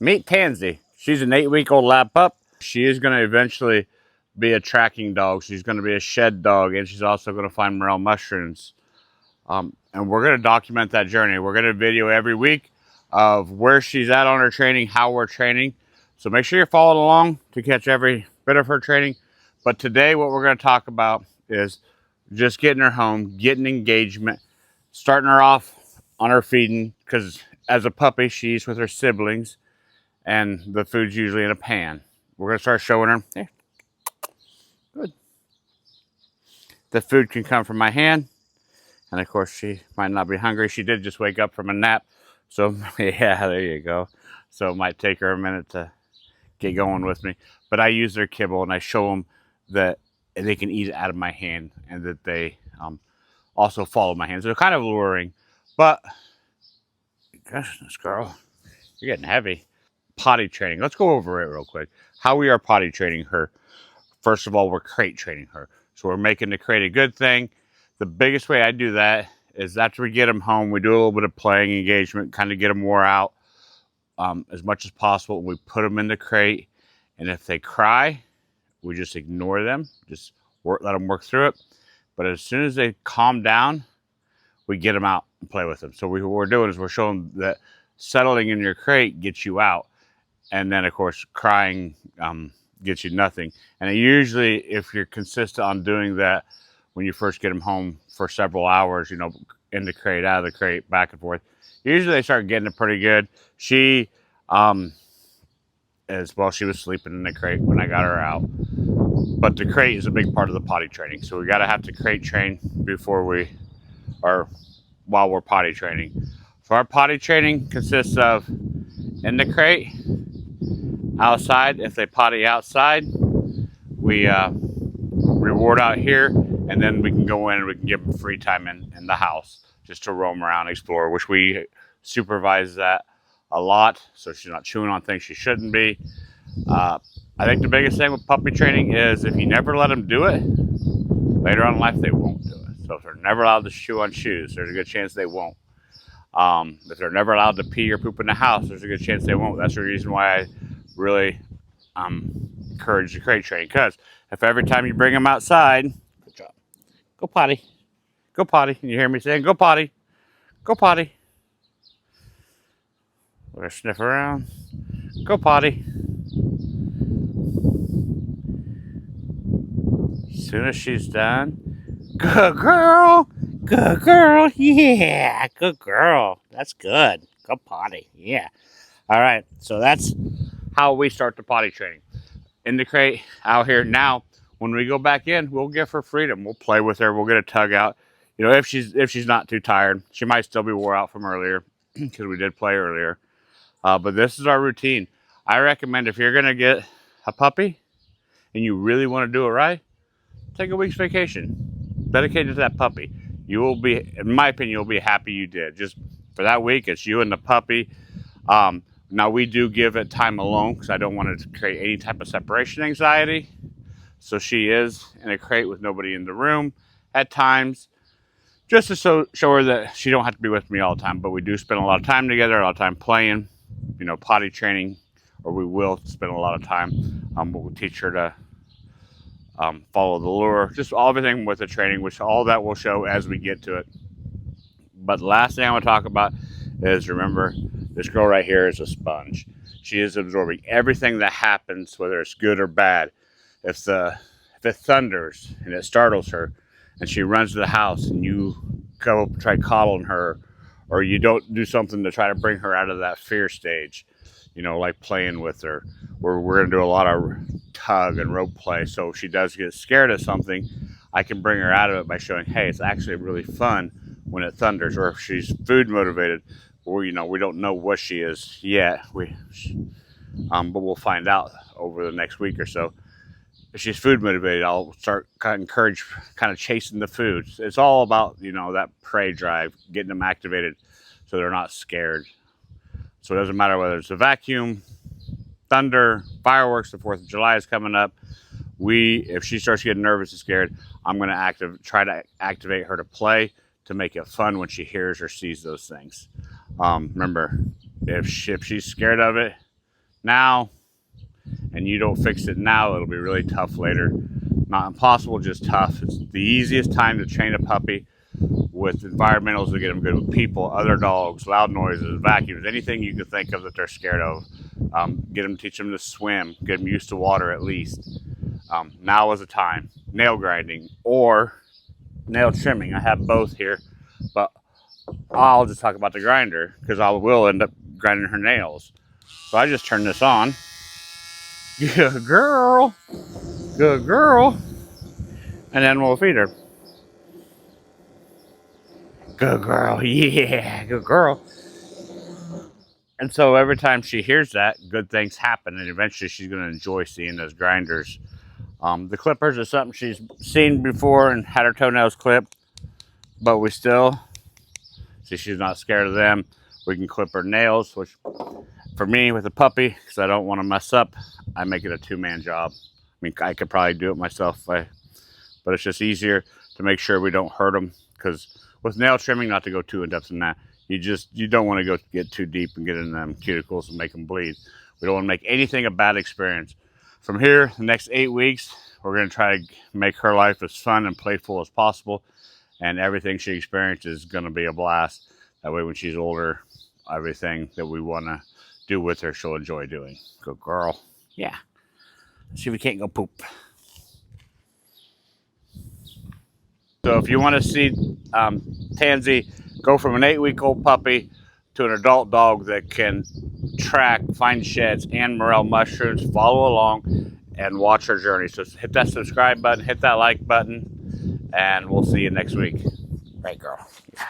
Meet Tansy. She's an 8-week-old lab pup. She is going to eventually be a tracking dog. She's going to be a shed dog, and she's also going to find morel mushrooms. And we're going to document that journey. We're going to video every week of where she's at on her training, how we're training. So make sure you're following along to catch every bit of her training. But today what we're going to talk about is just getting her home, getting engagement, starting her off on her feeding, because as a puppy, she eats with her siblings, and the food's usually in a pan. We're going to start showing her. Hey, good. The food can come from my hand. And of course, she might not be hungry. She did just wake up from a nap. So, yeah, there you go. So it might take her a minute to get going with me. But I use their kibble, and I show them that they can eat it out of my hand, and that they also follow my hand. So they're kind of luring. But, gosh, this girl, you're getting heavy. Potty training. Let's go over it real quick. How we are potty training her. First of all, we're crate training her. So we're making the crate a good thing. The biggest way I do that is after we get them home, we do a little bit of playing engagement, kind of get them wore out as much as possible. We put them in the crate, and if they cry, we just ignore them, just let them work through it. But as soon as they calm down, we get them out and play with them. So what we're doing is we're showing that settling in your crate gets you out, and then of course crying gets you nothing. And usually, if you're consistent on doing that, when you first get them home for several hours, you know, in the crate, out of the crate, back and forth, usually they start getting it pretty good. She, she was sleeping in the crate when I got her out. But the crate is a big part of the potty training. So we got to have to crate train while we're potty training. So our potty training consists of in the crate, outside. If they potty outside, we reward out here, and then we can go in and we can give them free time in the house just to roam around, explore, which we supervise that a lot, so she's not chewing on things she shouldn't be. I think the biggest thing with puppy training is if you never let them do it, later on in life they won't do it. So if they're never allowed to chew on shoes, there's a good chance they won't. If they're never allowed to pee or poop in the house, there's a good chance they won't. That's the reason why I really encourage the crate training, because if every time you bring them outside, good job, go potty, go potty, and you hear me saying, go potty, go potty. We're gonna sniff around, go potty. As soon as she's done, good girl, yeah, good girl, that's good, go potty, yeah. All right, so that's how we start the potty training. In the crate, out here. Now, when we go back in, we'll give her freedom. We'll play with her. We'll get a tug out. You know, if she's not too tired, she might still be wore out from earlier because we did play earlier. But this is our routine. I recommend if you're gonna get a puppy and you really want to do it right, take a week's vacation, dedicate it to that puppy. You will be, in my opinion, you'll be happy you did. Just for that week, it's you and the puppy. Now, we do give it time alone because I don't want it to create any type of separation anxiety. So she is in a crate with nobody in the room at times, just to show her that she don't have to be with me all the time. But we do spend a lot of time together, a lot of time playing, you know, potty training, or we will spend a lot of time. We'll teach her to follow the lure, just everything with the training, which all that will show as we get to it. But the last thing I want to talk about is, remember, this girl right here is a sponge. She is absorbing everything that happens, whether it's good or bad. If it thunders and it startles her and she runs to the house and you go try coddling her, or you don't do something to try to bring her out of that fear stage, you know, like playing with her, we're going to do a lot of tug and rope play. So if she does get scared of something, I can bring her out of it by showing, hey, it's actually really fun when it thunders. Or if she's food motivated, or, you know, we don't know what she is yet, but we'll find out over the next week or so. If she's food motivated, I'll start kind of chasing the food. It's all about, you know, that prey drive, getting them activated so they're not scared. So it doesn't matter whether it's a vacuum, thunder, fireworks. The 4th of July is coming up. If she starts getting nervous and scared, I'm going to try to activate her to play, to make it fun when she hears or sees those things. Remember, if she's scared of it, now and you don't fix it now, it'll be really tough later. Not impossible, just tough. It's the easiest time to train a puppy with environmentals to get them good with people, other dogs, loud noises, vacuums, anything you can think of that they're scared of. Get them, teach them to swim, get them used to water at least. Now is the time. Nail grinding or nail trimming. I have both here, but I'll just talk about the grinder because I will end up grinding her nails. So I just turn this on. Good girl. Good girl. And then we'll feed her. Good girl. Yeah, good girl. And so every time she hears that, good things happen. And eventually she's going to enjoy seeing those grinders. The clippers are something she's seen before and had her toenails clipped. But we still, see, she's not scared of them. We can clip her nails, which for me with a puppy, because I don't want to mess up, I make it a two-man job. I mean, I could probably do it myself, but it's just easier to make sure we don't hurt them. Because with nail trimming, not to go too in-depth in that, you don't want to get too deep and get in them cuticles and make them bleed. We don't want to make anything a bad experience. From here, the next 8 weeks, we're going to try to make her life as fun and playful as possible. And everything she experiences is going to be a blast. That way when she's older, everything that we want to do with her, she'll enjoy doing. Good girl. Yeah. Let's see if we can't go poop. So if you want to see Tansy go from an 8-week-old puppy to an adult dog that can track, find sheds, and morel mushrooms, follow along and watch her journey. So hit that subscribe button, hit that like button, and we'll see you next week. Right, girl. Yeah.